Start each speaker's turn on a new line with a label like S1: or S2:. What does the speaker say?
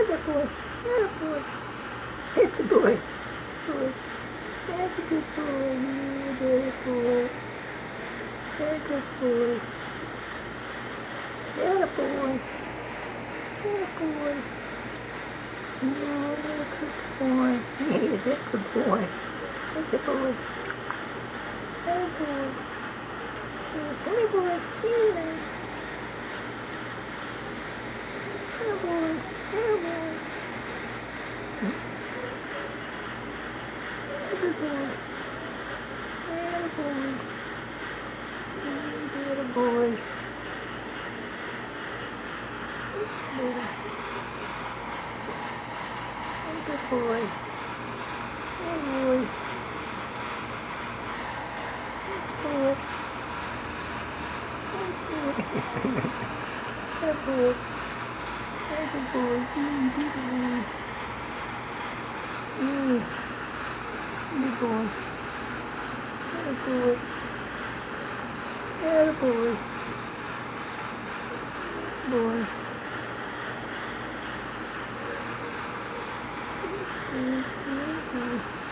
S1: Atta boy. Atta boy. It's a boy. Boy. That's a good boy. Yeah, good boy. Very good boy. Atta boy. Atta boy. Yeah, good boy. Yeah, that's a good boy. That's a boy. Atta boy. Yeah, come here, boy. Yeah. Atta boy. Atta boy. Good boy. Atta boy. Atta boy. Good boy. Good boy. Good boy. Good boy. Good boy. Good boy. Good boy. Good boy. Good boy. Boy. Good boy.